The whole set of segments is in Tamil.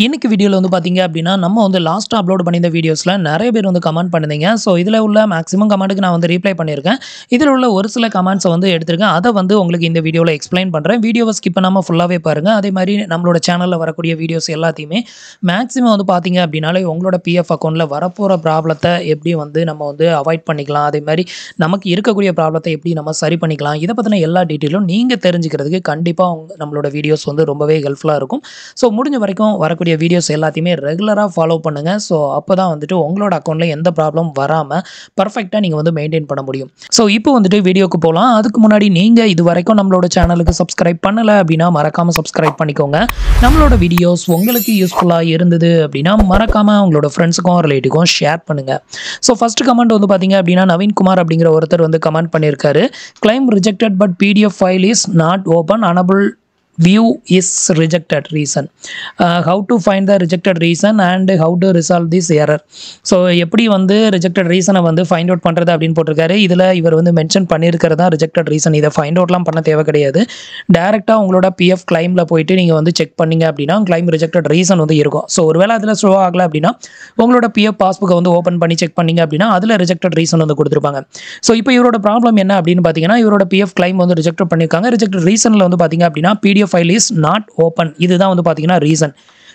இன்னைக்கு வீடியோல வந்து பாத்தீங்க அப்படின்னா நம்ம வந்து லாஸ்ட் அப்லோட் பண்ணியிருந்த வீடியோஸ்ல நிறைய பேர் வந்து கமெண்ட் பண்ணுங்க. ஸோ இதில் உள்ள மேக்ஸிமம் கமெண்ட்டுக்கு நான் வந்து ரீப்ளை பண்ணியிருக்கேன். இதில் உள்ள ஒரு சில கமெண்ட்ஸை வந்து எடுத்திருக்கேன். அதை வந்து உங்களுக்கு இந்த வீடியோவில் எக்ஸ்பிளைன் பண்ணுறேன். வீடியோவை ஸ்கிப் பண்ணாமல் ஃபுல்லாகவே பாருங்கள். அதே மாதிரி நம்மளோட சேனலில் வரக்கூடிய வீடியோஸ் எல்லாத்தையுமே மேக்ஸிமம் வந்து பார்த்தீங்க அப்படின்னாலே உங்களோட பிஎஃப் அக்கௌண்ட்டில் வரப்போகிற ப்ராப்ளத்தை எப்படி வந்து நம்ம வந்து அவாய்ட் பண்ணிக்கலாம், அதே மாதிரி நமக்கு இருக்கக்கூடிய ப்ராப்ளத்தை எப்படி நம்ம சரி பண்ணிக்கலாம், இதை பற்றின எல்லா டீட்டெயிலும் நீங்கள் தெரிஞ்சுக்கிறதுக்கு கண்டிப்பாக நம்மளோட வீடியோஸ் வந்து ரொம்பவே ஹெல்ப்ஃபுல்லாக இருக்கும். ஸோ முடிஞ்ச வரைக்கும் வரக்கூடிய வீடியோஸ் எல்லாத்தையுமே ரெகுலராக ஃபாலோ பண்ணுங்கள். ஸோ அப்போ தான் வந்துட்டு உங்களோட அக்கௌண்ட்டில் எந்த ப்ராப்ளம் வராமல் பர்ஃபெக்டாக நீங்கள் வந்து மெயின்டைன் பண்ண முடியும். ஸோ இப்போ வந்துட்டு வீடியோக்கு போகலாம். அதுக்கு முன்னாடி நீங்கள் இது வரைக்கும் நம்மளோட சேனலுக்கு சப்ஸ்கிரைப் பண்ணலை அப்படின்னா மறக்காமல் சப்ஸ்கிரைப் பண்ணிக்கோங்க. நம்மளோட வீடியோஸ் உங்களுக்கு யூஸ்ஃபுல்லாக இருந்தது அப்படின்னா மறக்காமல் உங்களோட ஃப்ரெண்ட்ஸுக்கும் ரிலேட்டிவ்க்கும் ஷேர் பண்ணுங்கள். ஸோ ஃபஸ்ட்டு கமெண்ட் வந்து பார்த்தீங்க அப்படின்னா நவீன்குமார் அப்படிங்கிற ஒருத்தர் வந்து கமெண்ட் பண்ணியிருக்காரு. Claim rejected but PDF file is not open, unable view is rejected reason. How to find the rejected reason and how to resolve this error. So எப்படி வந்து ரிஜெக்டட் ரீசனை வந்து ஃபைண்ட் அவுட் பண்ணுறது அப்படின்னு போட்டிருக்காரு. இதில் இவர் வந்து மென்ஷன் பண்ணியிருக்கிறதா ரிஜெக்டட் ரீசன். இதை ஃபைண்ட் அவுட்லாம் பண்ண தேவை கிடையாது. டேரெக்டாக உங்களோட பிஎஃப் கிளைமில் போயிட்டு நீங்கள் வந்து செக் பண்ணிங்க அப்படின்னா கிளைம் ரிஜெக்டட் ரீசன் வந்து இருக்கும். ஸோ ஒருவேளை அதில் ஷோ ஆகலை அப்படின்னா உங்களோட பிஎஃப் பாஸ்புக்கை வந்து ஓப்பன் பண்ணி செக் பண்ணிங்க அப்படின்னா அதில் ரிஜெக்டட் ரீசன் வந்து கொடுத்துருப்பாங்க. ஸோ இப்போ இவரோட ப்ராப்ளம் என்ன அப்படின்னு பார்த்தீங்கன்னா இவரோட பிஎஃப் கிளைம் வந்து ரிஜெக்ட் பண்ணியிருக்காங்க. ரிஜெக்டட் ரீசனில் வந்து பார்த்தீங்க அப்படின்னா PDF file is not open, இதுதான் வந்து பார்த்தீங்கன்னா ரீசன்.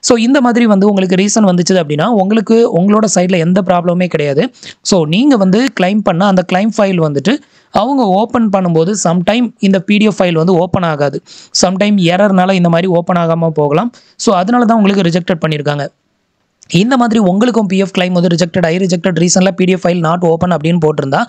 ஸோ இந்த மாதிரி வந்து உங்களுக்கு ரீசன் வந்துச்சு அப்படின்னா உங்களுக்கு உங்களோட சைடில் எந்த ப்ராப்ளமே கிடையாது. ஸோ நீங்கள் வந்து கிளைம் பண்ண அந்த கிளைம் ஃபைல் வந்துட்டு அவங்க ஓப்பன் பண்ணும்போது சம்டைம் இந்த பிடிஎஃப் ஃபைல் வந்து ஓப்பன் ஆகாது. சம்டைம் எரர்னால இந்த மாதிரி ஓப்பன் ஆகாமல் போகலாம். ஸோ அதனால தான் உங்களுக்கு ரிஜெக்டட் பண்ணியிருக்காங்க. இந்த மாதிரி உங்களுக்கும் பிஎஃப் கிளைம் வந்து ரிஜெக்டட் ரீசனில் பிடிஎஃப் ஃபைல் நாட் ஓப்பன் அப்படின்னு போட்டிருந்தா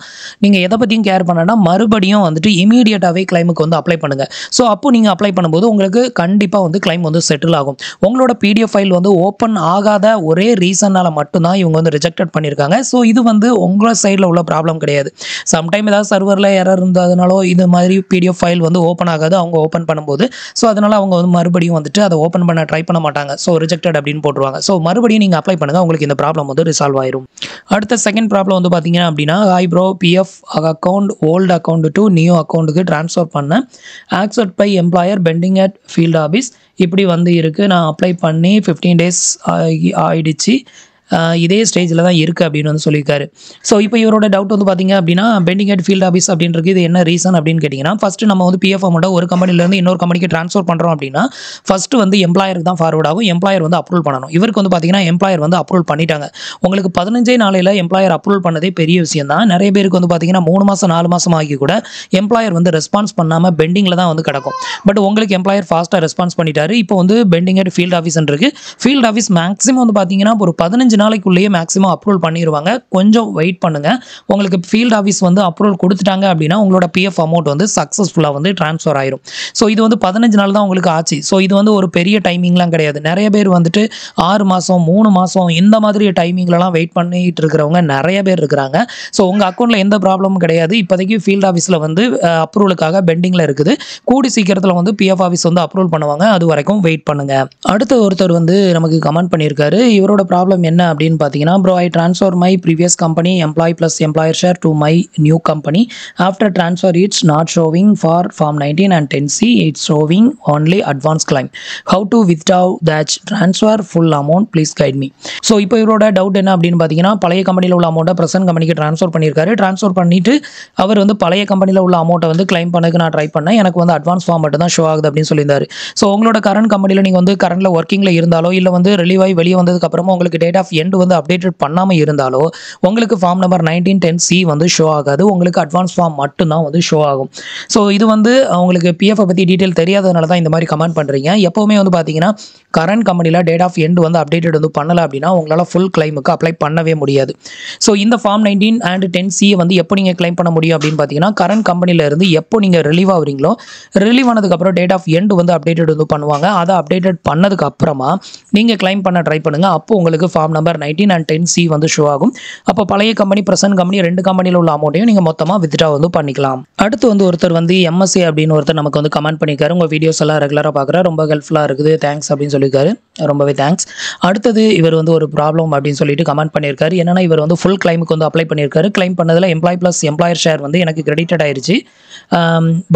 நீங்கள் எதை பற்றியும் கேர் பண்ணனா மறுபடியும் வந்துட்டு இமீடியட்டாகவே கிளைமுக்கு வந்து அப்ளை பண்ணுங்கள். ஸோ அப்போ நீங்கள் அப்ளை பண்ணும்போது உங்களுக்கு கண்டிப்பாக வந்து கிளைம் வந்து செட்டில் ஆகும். உங்களோட பிடிஎஃப் ஃபைல் வந்து ஓப்பன் ஆகாத ஒரே ரீசனால் மட்டும்தான் இவங்க வந்து ரிஜெக்டட் பண்ணியிருக்காங்க. ஸோ இது வந்து உங்களோட சைடில் உள்ள ப்ராப்ளம் கிடையாது. சம்டைம் ஏதாவது சர்வரில் எரர் இருந்ததுனாலோ இது மாதிரி பிடிஎஃப் ஃபைல் வந்து ஓப்பன் ஆகாது அவங்க ஓப்பன் பண்ணும்போது. ஸோ அதனால் அவங்க வந்து மறுபடியும் வந்துட்டு அதை ஓப்பன் பண்ண ட்ரை பண்ண மாட்டாங்க. ஸோ ரிஜெக்டட் அப்படின்னு போட்டுருவாங்க. ஸோ மறுபடியும் நீங்கள் அப்ளை பண்ணுங்கள், உங்களுக்கு இந்த ப்ராப்ளம் வந்து ரிசால்வ் ஆயிரும். அடுத்த செகண்ட் ப்ராப்ளம் வந்து பார்த்தீங்க அப்படின்னா hi bro, PF account old account to new அக்கௌண்ட்டுக்கு ட்ரான்ஸ்ஃபர் பண்ண accept by employer pending at field office இப்படி வந்து இருக்குது. நான் அப்ளை பண்ணி 15 days ஆயிடுச்சு, இதே ஸ்டேஜில் தான் இருக்குது அப்படின்னு வந்து சொல்லியிருக்காரு. ஸோ இப்போ இவரோட டவுட் வந்து பார்த்தீங்க அப்படின்னா பெண்டிங் அட் ஃபீல்ட் ஆஃபீஸ் அப்படின்றது இது என்ன ரீசன் அப்படின்னு கேட்டிங்கன்னா ஃபஸ்ட்டு நம்ம வந்து பிஎஃப் அமௌண்ட்டை ஒரு கம்பெனிலேருந்து இன்னொரு கம்பெனிக்கு ட்ரான்ஸ்ஃபர் பண்ணுறோம் அப்படின்னா ஃபஸ்ட்டு வந்து எம்ப்ளாயருக்கு தான் ஃபார்வர்ட் ஆகும். எம்ப்ளாயர் வந்து அப்ரூவல் பண்ணணும். இவருக்கு வந்து பார்த்தீங்கன்னா எம்ப்ளாயர் வந்து அப்ரூவல் பண்ணிட்டாங்க. உங்களுக்கு 15 நாளையில் எம்ப்ளாயர் அப்ரூவல் பண்ணதே பெரிய விஷயம் தான். நிறைய பேருக்கு வந்து பார்த்தீங்கன்னா 3 மாதம் 4 மாதம் ஆகி கூட எம்ப்ளாயர் வந்து ரெஸ்பான்ஸ் பண்ணாமல் பெண்டிங்கில் தான் வந்து கிடக்கும். பட் உங்களுக்கு எம்ப்ளாயர் ஃபாஸ்ட்டாக ரெஸ்பான்ஸ் பண்ணிட்டாரு. இப்போ வந்து பெண்டிங் அட் ஃபீல்ட் ஆஃபீஸ் இருக்குது. ஃபீல்ட் ஆஃபீஸ் மேக்ஸிமம் வந்து பார்த்தீங்கன்னா ஒரு 15 நாளைக்குள்ளேயே மேக்ஸிமம் அப்ரூவல் பண்ணிடுவாங்க. கொஞ்சம் வெயிட் பண்ணுங்க. உங்களுக்கு ஃபீல்ட் ஆஃபீஸ் வந்து அப்ரூவல் கொடுத்துட்டாங்க அப்படின்னா உங்களோட பிஎஃப் அமௌண்ட் வந்து சக்ஸஸ்ஃபுல்லாக வந்து ட்ரான்ஸ்ஃபர் ஆயிரும். ஸோ இது வந்து 15 நாள் தான் உங்களுக்கு ஆச்சு. ஸோ இது வந்து ஒரு பெரிய டைமிங்லாம் கிடையாது. நிறைய பேர் வந்துட்டு 6 மாதம் 3 மாதம் இந்த மாதிரி டைமிங்லலாம் வெயிட் பண்ணிட்டு இருக்கிறவங்க நிறைய பேர் இருக்கிறாங்க. ஸோ உங்கள் அக்கௌண்ட்டில் எந்த ப்ராப்ளமும் கிடையாது. இப்போதைக்கு ஃபீல்ட் ஆஃபீஸில் வந்து அப்ரூவலுக்காக பெண்டிங்கில் இருக்குது. கூடி சீக்கிரத்தில் வந்து பிஎஃப் ஆஃபீஸ் வந்து அப்ரூவல் பண்ணுவாங்க. அது வரைக்கும் வெயிட் பண்ணுங்க. அடுத்த ஒருத்தர் வந்து நமக்கு கமெண்ட் பண்ணியிருக்காரு. இவரோட ப்ராப்ளம் என்ன அப்படின்னு பார்த்தீங்கன்னா bro, I transfer my previous company employee plus employer share to my new company. After transfer it's not showing for form 19 and 10C, it's showing only advance claim. How to withdraw that transfer full amount, please guide me. So இப்போ இவரோட டவுட் என்ன அப்படின்னு பார்த்தீங்கன்னா பழைய கம்பெனியில் உள்ள அமௌண்ட்டை ப்ரெசென்ட் கம்பெனிக்கு ட்ரான்ஸ்ஃபர் பண்ணியிருக்காரு. ட்ரான்ஸ்ஃபர் பண்ணிவிட்டு அவர் வந்து பழைய கம்பெனியில் உள்ள அமௌண்ட்டை வந்து கிளைம் பண்ணதுக்கு நான் ட்ரை பண்ணேன். எனக்கு வந்து அட்வான்ஸ் ஃபார்ம் மட்டும் தான் ஷோ ஆகுது அப்படின்னு சொல்லியிருந்தாரு. ஸோ உங்களோட கரண்ட் கம்பெனியில் நீங்கள் வந்து கரண்டில் ஒர்க்கிங்கில் இருந்தாலோ இல்லை வந்து ரிலீவ் ஆகி வெளியே வந்ததுக்கப்புறமா உங்களுக்கு டேட் ஆஃப் எண்ட் வந்து அப்டேட்டட் பண்ணாமல் இருந்தாலோ உங்களுக்கு ஃபார்ம் நம்பர் 1910C வந்து ஷோ ஆகாது. உங்களுக்கு அட்வான்ஸ் ஃபார்ம் மட்டும்தான் வந்து ஷோ ஆகும். ஸோ இது வந்து உங்களுக்கு பிஎஃப் பற்றி டீட்டெயில் தெரியாததுனால தான் இந்த மாதிரி கமெண்ட் பண்ணுறீங்க. எப்போவுமே வந்து பார்த்தீங்கன்னா கரண்ட் கம்பெனியில் டேட் ஆஃப் எண்ட் வந்து அப்டேட்டட் வந்து பண்ணலை அப்படின்னா உங்களால் ஃபுல் கிளைமுக்கு அப்ளை பண்ணவே முடியாது. ஸோ இந்த ஃபார்ம் 19 and 10C வந்து எப்போ நீங்கள் கிளைம் பண்ண முடியும் அப்படின்னு பார்த்தீங்கன்னா கரண்ட் கம்பெனிலேருந்து எப்போ நீங்கள் ரிலீவ் ஆகுறீங்களோ ரிலீவ் ஆனதுக்கப்புறம் டேட் ஆஃப் எண்ட் வந்து அப்டேட்டட் வந்து பண்ணுவாங்க. அதை அப்டேட்டட் பண்ணதுக்கு அப்புறமா நீங்கள் கிளைம் பண்ண ட்ரை பண்ணுங்கள். அப்போ உங்களுக்கு ஃபார்ம் நம்பர் 19 and 10C வந்து ஷோ ஆகும். அப்போ பழைய கம்பெனி ப்ரெசென்ட் கம்பெனி 2 கம்பெனியில் உள்ள அமௌண்ட்டையும் நீங்கள் மொத்தமாக வித்ட்ரா வந்து பண்ணிக்கலாம். அடுத்து வந்து ஒருத்தர் வந்து எம்எஸ்ஏ அப்படின்னு ஒருத்தர் நமக்கு வந்து கமெண்ட் பண்ணியிருக்காரு. உங்கள் வீடியோஸ் எல்லாம் ரெகுலராக பார்க்குறேன், ரொம்ப ஹெல்ப்ஃபுல்லாக இருக்குது, தேங்க்ஸ் அப்படின்னு சொல்லியிருக்காரு. ரொம்பவே தேங்க்ஸ். அடுத்தது இவர் வந்து ஒரு ப்ராப்ளம் அப்படின்னு சொல்லிட்டு கமெண்ட் பண்ணியிருக்காரு. என்னன்னா இவர் வந்து ஃபுல் கிளைமுக்கு வந்து அப்ளை பண்ணியிருக்காரு. கிளைம் பண்ணதில் எம்ப்ளாய் ப்ளஸ் எம்ப்ளாயர் ஷேர் வந்து எனக்கு கிரெடிட்டட் ஆயிடுச்சு.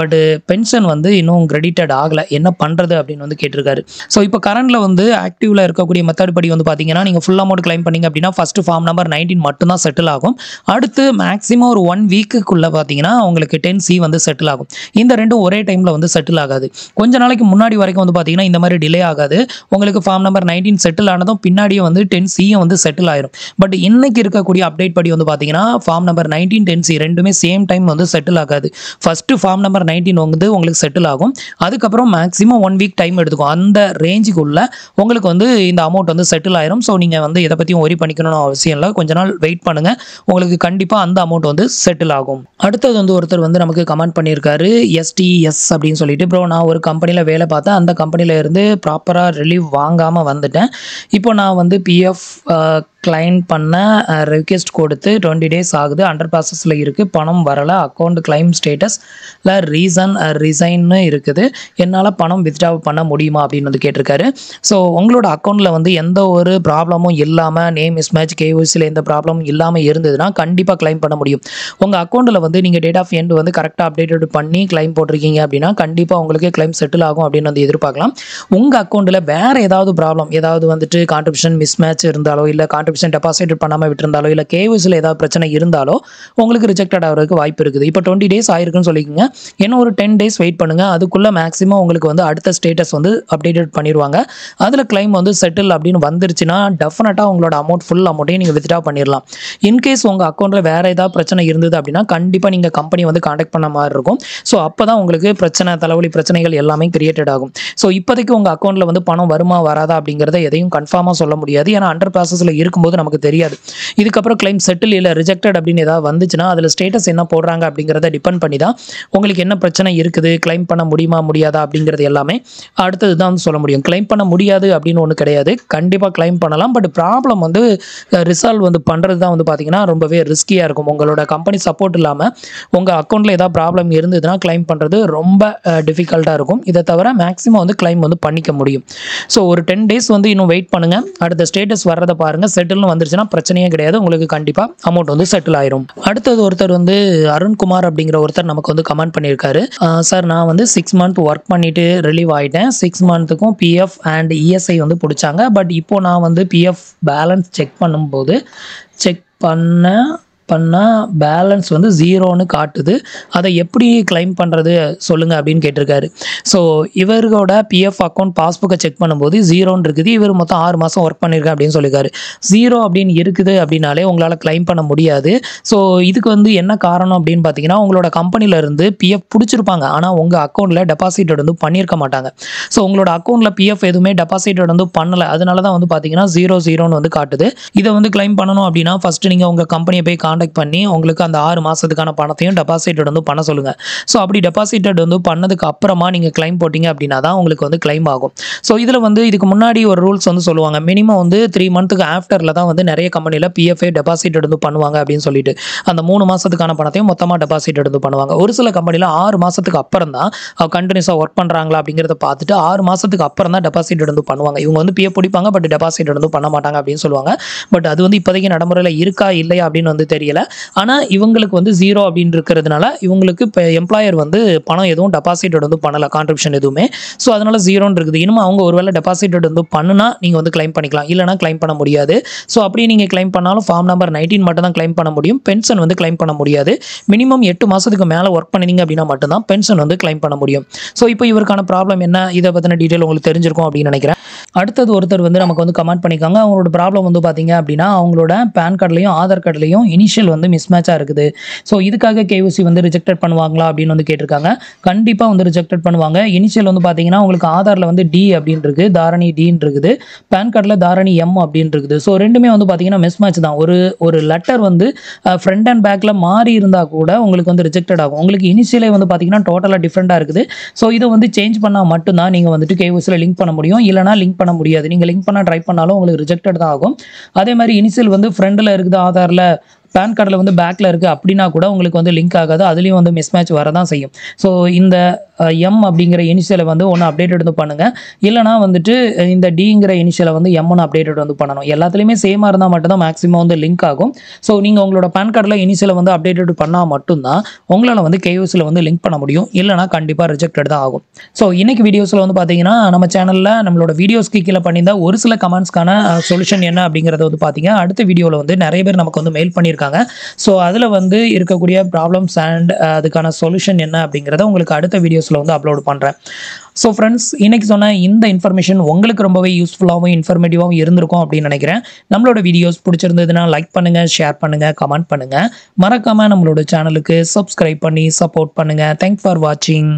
பட் பென்ஷன் வந்து இன்னும் கிரெடிட்டட் ஆகலை, என்ன பண்ணுறது அப்படின்னு வந்து கேட்டிருக்காரு. ஸோ இப்போ கரண்டில் வந்து ஆக்டிவில் இருக்கக்கூடிய மெத்தட் படி வந்து பார்த்தீங்கன்னா நீங்கள் ஃபுல் அமௌண்ட் கிளைம் பண்ணிங்க அப்படின்னா ஃபஸ்ட்டு ஃபார்ம் நம்பர் 19 மட்டும்தான் செட்டில் ஆகும். அடுத்து மேக்ஸிமம் ஒரு 1 வீக்குக்குள்ளே பார்த்தீங்கன்னா உங்களுக்கு 10C வந்து செட்டில் ஆகும். இந்த ரெண்டும் ஒரே டைமில் வந்து செட்டில் ஆகாது. கொஞ்ச நாளைக்கு முன்னாடி வரைக்கும் வந்து பார்த்தீங்கன்னா இந்த மாதிரி டிலே ஆகாது. உங்களுக்கு ஃபார்ம் நம்பர் 19 செட்டில் ஆனதும் பின்னாடியே வந்து 10Cயும் வந்து செட்டில் ஆயிரும். பட் இன்னைக்கு இருக்கக்கூடிய அப்டேட் படி வந்து பார்த்தீங்கன்னா ஃபார்ம் நம்பர் 19 10C ரெண்டுமே சேம் டைம் வந்து செட்டில் ஆகாது. ஃபஸ்ட்டு ஃபார்ம் நம்பர் 19 வந்து உங்களுக்கு செட்டில் ஆகும். அதுக்கப்புறம் மேக்ஸிமம் 1 வீக் டைம் எடுத்துக்கும். அந்த ரேஞ்சுக்குள்ள உங்களுக்கு வந்து இந்த அமௌண்ட் வந்து செட்டில் ஆயிரும். ஸோ நீங்கள் வந்து இதை பற்றியும் ஒரி பண்ணிக்கணும்னு அவசியம் இல்லை. கொஞ்ச நாள் வெயிட் பண்ணுங்கள், உங்களுக்கு கண்டிப்பாக அந்த அமௌண்ட் வந்து செட்டில் ஆகும். அடுத்தது வந்து ஒருத்தர் வந்து நமக்கு கமெண்ட் பண்ணியிருக்காரு, STS அப்படின்னு சொல்லிட்டு. ப்ரோ, நான் ஒரு கம்பெனியில் வேலை பார்த்தேன், அந்த கம்பெனியில் இருந்து ப்ராப்பராக ரிலீவ் வாங்காமல் வந்துட்டேன். இப்போ நான் வந்து PF கிளைம் பண்ண ரிக்வெஸ்ட் கொடுத்து 20 டேஸ் ஆகுது, அண்டர் ப்ராசஸில் இருக்குது, பணம் வரலை, அக்கௌண்ட் கிளைம் ஸ்டேட்டஸில் ரிசைன்னு இருக்குது, என்னால் பணம் வித்ட்ரா பண்ண முடியுமா அப்படின்னு வந்து கேட்டிருக்காரு. ஸோ உங்களோட அக்கௌண்ட்டில் வந்து எந்த ஒரு ப்ராப்ளமும் இல்லாமல், நேம் மிஸ்மேட்ச், KYCயில் எந்த ப்ராப்ளமும் இல்லாமல் இருந்ததுன்னா கண்டிப்பாக கிளைம் பண்ண முடியும். உங்கள் அக்கௌண்ட்டில் வந்து நீங்கள் டேட் ஆஃப் எண்ட் வந்து கரெக்டாக அப்டேட் பண்ணி கிளைம் போட்டிருக்கீங்க அப்படின்னா கண்டிப்பாக உங்களுக்கு கிளைம் செட்டில் ஆகும் அப்படின்னு வந்து எதிர்பார்க்கலாம். உங்கள் அக்கௌண்ட்டில் வேறு ஏதாவது ப்ராப்ளம், ஏதாவது வந்துட்டு கான்ட்ரிபியூஷன் மிஸ்மேட்ச் இருந்தாலோ, இல்லை கான்ட்ரிபியூஷன் டெபாசிட் பண்ணாமல் விட்டுருந்தாலோ, இல்லை KYCயில் ஏதாவது பிரச்சனை இருந்தாலோ உங்களுக்கு ரிஜெக்டட் ஆகிறதுக்கு வாய்ப்பு இருக்குது. இப்போ 20 டேஸ் ஆயிருக்குன்னு சொல்லிக்கோங்க, இன்னும் ஒரு 10 டேஸ் வெயிட் பண்ணுங்கள். அதுக்குள்ளே மேக்ஸிமம் உங்களுக்கு வந்து அடுத்த ஸ்டேட்டஸ் வந்து அப்டேட் பண்ணிடுவாங்க. அதில் கிளைம் வந்து செட்டில் அப்படின்னு வந்துருச்சுன்னா டெஃபினட்டாக உங்களோட அமௌண்ட் ஃபுல் அமௌண்ட்டையும் நீங்கள் வித்ட்ரா பண்ணிடலாம். இன்கேஸ் உங்கள் அக்கௌண்ட்டில் வேறு ஏதாவது பிரச்சனை இருந்தது அப்படின்னா கண்டிப்பாக நீங்கள் கம்பெனி வந்து காண்டாக்ட் பண்ண மாதிரி இருக்கும். ஸோ அப்போ தான் உங்களுக்கு பிரச்சனை, தலைவலி பிரச்சனைகள் எல்லாமே கிரியேட்டட் ஆகும். ஸோ இப்போதைக்கு உங்கள் அக்கௌண்ட்டில் வந்து பணம் வருமா வராதா அப்படிங்கிறத எதையும் கன்ஃபார்மாக சொல்ல முடியாது. ஏன்னா அண்டர் ப்ராசஸில் இருக்கும்போது நமக்கு தெரியாது. இதுக்கப்புறம் கிளைம் செட்டில் இல்லை ரிஜெக்டட் அப்படின்னு ஏதாவது வந்துச்சுன்னா அதில் ஸ்டேட்டஸ் என்ன போடுறாங்க அப்படிங்கிறத டிபெண்ட் பண்ணி தான் உங்களுக்கு என்ன பிரச்சனை இருக்குது, கிளைம் பண்ண முடியுமா முடியாதா அப்படிங்கிறது எல்லாமே அடுத்தது தான் வந்து சொல்ல முடியும். கிளைம் பண்ண முடியாது அப்படின்னு ஒன்று கிடையாது, கண்டிப்பாக கிளைம் பண்ணலாம். பட் ப்ராப்ளம் வந்து ரிசால்வ் வந்து பண்ணுறது தான் வந்து பார்த்தீங்கன்னா ரொம்பவே ரிஸ்கியாக இருக்கும். உங்களோட கம்பெனி சப்போர்ட் இல்லாமல் உங்கள் அக்கௌண்ட்டில் ஏதாவது ப்ராப்ளம் இருந்ததுன்னா கிளைம் பண்ணுறது ரொம்ப டிஃபிகல்ட்டாக இருக்கும். இதை தவிர மேக்ஸிமம் வந்து கிளைம் வந்து பண்ணிக்க முடியும். ஸோ ஒரு 10 டேஸ் வந்து இன்னும் வெயிட் பண்ணுங்கள், அடுத்த ஸ்டேட்டஸ் வர்றதை பாருங்கள். செட்டில்னு வந்துருச்சுன்னா பிரச்சனையே கிடையாது, உங்களுக்கு கண்டிப்பாக அமௌண்ட் வந்து செட்டில் ஆயிரும். அடுத்தது ஒருத்தர் வந்து அருண்குமார் அப்படிங்கிற ஒருத்தர் நமக்கு வந்து கமெண்ட் பண்ணியிருக்காரு. சார், நான் வந்து 6 மந்த் ஒர்க் பண்ணிட்டு ரிலீவ் ஆகிட்டேன். 6 மந்த்துக்கும் PF அண்ட் ESI வந்து பிடிச்சாங்க. பட் இப்போ நான் வந்து PF பேலன்ஸ் செக் பண்ணும்போது பண்ணால் பேலன்ஸ் வந்து 0ன்னு காட்டுது. அதை எப்படி கிளைம் பண்ணுறது சொல்லுங்கள் அப்படின்னு கேட்டிருக்காரு. ஸோ இவரோட PF அக்கௌண்ட் பாஸ்புக்கை செக் பண்ணும்போது 0ன்னு இருக்குது. இவர் மொத்தம் 6 மாதம் ஒர்க் பண்ணியிருக்கேன் அப்படின்னு சொல்லியிருக்காரு. 0 அப்படின்னு இருக்குது அப்படின்னாலே உங்களால் கிளைம் பண்ண முடியாது. ஸோ இதுக்கு வந்து என்ன காரணம் அப்படின்னு பார்த்தீங்கன்னா, உங்களோட கம்பெனிலேருந்து PF பிடிச்சிருப்பாங்க, ஆனால் உங்கள் அக்கௌண்ட்டில் டெபாசிட்டட் வந்து பண்ணியிருக்க மாட்டாங்க. ஸோ உங்களோட அக்கௌண்ட்டில் PF எதுவுமே டெபாசிட்டட் வந்து பண்ணலை, அதனால தான் வந்து பார்த்தீங்கன்னா 0 வந்து காட்டுது. இதை வந்து கிளைம் பண்ணணும் அப்படின்னா ஃபஸ்ட்டு நீங்கள் உங்கள் கம்பெனியை போய் காண்டாக்ட் பண்ணி உங்களுக்கு அந்த 6 மாதத்துக்கான பணத்தையும் டெபாசிட்டட் வந்து பண்ண சொல்லுங்கள். ஸோ அப்படி டெபாசிட்டட் வந்து பண்ணதுக்கு அப்புறமா நீங்கள் கிளைம் போட்டிங்க அப்படின்னா தான் உங்களுக்கு வந்து கிளைம் ஆகும். ஸோ இதில் வந்து இதுக்கு முன்னாடி ஒரு ரூல்ஸ் வந்து சொல்லுவாங்க, மினிமம் வந்து 3 மந்த்துக்கு ஆஃப்டரில் தான் வந்து நிறைய கம்பெனியில் PF டெபாசிட்டட் வந்து பண்ணுவாங்க அப்படின்னு சொல்லிட்டு அந்த 3 மாதத்துக்கான பணத்தையும் மொத்தமாக டெபாசிட்டட் வந்து பண்ணுவாங்க. ஒரு சில கம்பெனியில் 6 மாதத்துக்கு அப்புறம் தான் கண்டினியூஸாக ஒர்க் பண்ணுறாங்களா அப்படிங்கிறத பார்த்துட்டு 6 மாதத்துக்கு அப்புறம் தான் டெபாசிட்டட் வந்து பண்ணுவாங்க. இவங்க வந்து PF பிடிப்பாங்க, பட் டெபாசிட்டட் வந்து பண்ண மாட்டாங்க அப்படின்னு சொல்லுவாங்க. பட் அது வந்து இப்போதைக்கு நடைமுறையில் இருக்கா இல்லையா அப்படின்னு வந்து தெரியல. ஆனால் இவங்களுக்கு வந்து 0 அப்படின்னு இருக்கிறதுனால இவங்களுக்கு இப்போ எம்ப்ளாயர் வந்து பணம் எதுவும் டெபாசிட்டட் வந்து பண்ணலை, கான்ட்ரிபியூஷன் எதுவுமே. ஸோ அதனால 0ன்னு இருக்குது. இன்னும் அவங்க ஒருவேளை டெபாசிட்டட் வந்து பண்ணுனா நீங்கள் வந்து கிளைம் பண்ணிக்கலாம், இல்லைனா கிளைம் பண்ண முடியாது. ஸோ அப்படி நீங்கள் கிளைம் பண்ணாலும் ஃபார்ம் நம்பர் 19 மட்டும் தான் கிளைம் பண்ண முடியும், பென்ஷன் வந்து கிளைம் பண்ண முடியாது. மினிமம் 8 மாதத்துக்கு மேலே ஒர்க் பண்ணிங்க அப்படின்னா மட்டும்தான் பென்ஷன் வந்து கிளைம் பண்ண முடியும். ஸோ இப்போ இவருக்கான ப்ராப்ளம் என்ன, இதை பற்றின டீட்டெயில் உங்களுக்கு தெரிஞ்சிருக்கும் அப்படின்னு நினைக்கிறேன். அடுத்தது ஒருத்தர் வந்து நமக்கு வந்து கமெண்ட் பண்ணிக்காங்க. அவங்களோட ப்ராப்ளம் வந்து பார்த்தீங்க அப்படின்னா அவங்களோட பேன் கார்டுலையும் ஆதார் கார்டுலையும் இனிஷியல் வந்து மிஸ்மேட்சாக இருக்குது. ஸோ இதுக்காக KYC வந்து ரிஜெக்டட் பண்ணுவாங்களா அப்படின்னு வந்து கேட்டிருக்காங்க. கண்டிப்பாக வந்து ரிஜெக்டட் பண்ணுவாங்க. இனிஷியல் வந்து பார்த்தீங்கன்னா உங்களுக்கு ஆதாரில் வந்து D அப்படின்னு இருக்குது, தாரணி Dன்னு இருக்குது, பேன் கார்டில் தாரணி M அப்படின்னு இருக்குது. ஸோ ரெண்டுமே வந்து பார்த்தீங்கன்னா மிஸ்மேட்ச் தான். ஒரு லெட்டர் வந்து ஃப்ரண்ட் அண்ட் பேக்கில் மாறி இருந்தால் கூட உங்களுக்கு வந்து ரிஜெக்டட் ஆகும். உங்களுக்கு இனிஷியலே வந்து பார்த்தீங்கன்னா டோட்டலாக டிஃப்ரெண்ட்டாக இருக்குது. ஸோ இதை வந்து சேஞ்ச் பண்ணால் மட்டும்தான் நீங்கள் வந்துட்டு KYCயில் லிங்க் பண்ண முடியும், இல்லைனா லிங்க் பண்ண முடியாது. நீங்கள் லிங்க் பண்ண ட்ரை பண்ணாலும் உங்களுக்கு ரிஜெக்டட் தான் ஆகும். அதே மாதிரி இனிஷியல் வந்து ஃப்ரெண்டில் இருக்குது ஆதாரில், பேன் கார்டில் வந்து பேக்கில் இருக்குது அப்படின்னா கூட உங்களுக்கு வந்து லிங்க் ஆகாது, அதுலேயும் வந்து மிஸ்மேட்ச் வரதான் செய்யும். ஸோ இந்த எம் அப்படிங்கிற இனிஷியலை வந்து ஒன்று அப்டேட்டட் வந்து பண்ணுங்கள், இல்லைனா வந்துட்டு இந்த டிங்கிற இனிஷியலை வந்து எம்னு அப்டேட்டட் வந்து பண்ணணும். எல்லாத்துலேயுமே சேமாக இருந்தால் மட்டும்தான் மேக்ஸிமம் வந்து லிங்க் ஆகும். ஸோ நீங்கள் உங்களோட பேன் கார்டில் இனிஷியலை வந்து அப்டேட்டட் பண்ணால் மட்டும்தான் உங்களால் வந்து கேஒய்சியில் வந்து லிங்க் பண்ண முடியும், இல்லைனா கண்டிப்பாக ரிஜெக்டட் தான் ஆகும். ஸோ இன்னைக்கு வீடியோஸில் வந்து பார்த்தீங்கன்னா நம்ம சேனலில் நம்மளோட வீடியோஸ்க்கு கீழே பண்ணியிருந்த ஒரு சில கமெண்ட்ஸ்க்கான சொல்யூஷன் என்ன அப்படிங்கிறத வந்து பார்த்தீங்க. அடுத்த வீடியோவில் வந்து நிறைய பேர் நமக்கு வந்து மெயில் பண்ணியிருக்காங்க. ஸோ அதில் வந்து இருக்கக்கூடிய ப்ராப்ளம்ஸ் அண்ட் அதுக்கான சொல்யூஷன் என்ன அப்படிங்கிறத உங்களுக்கு அடுத்த வீடியோஸில் வந்து அப்லோட் பண்ணுறேன். ஸோ ஃப்ரெண்ட்ஸ், இன்னைக்கு சொன்ன இந்த இன்ஃபர்மேஷன் உங்களுக்கு ரொம்பவே யூஸ்ஃபுல்லாகவும் இன்ஃபர்மேட்டிவாகவும் இருந்திருக்கும் அப்படின்னு நினைக்கிறேன். நம்மளோட வீடியோஸ் பிடிச்சிருந்ததுன்னா லைக் பண்ணுங்கள், ஷேர் பண்ணுங்கள், கமெண்ட் பண்ணுங்கள். மறக்காமல் நம்மளோட சேனலுக்கு சப்ஸ்கிரைப் பண்ணி சப்போர்ட் பண்ணுங்கள். தேங்க்ஸ் ஃபார் வாட்சிங்.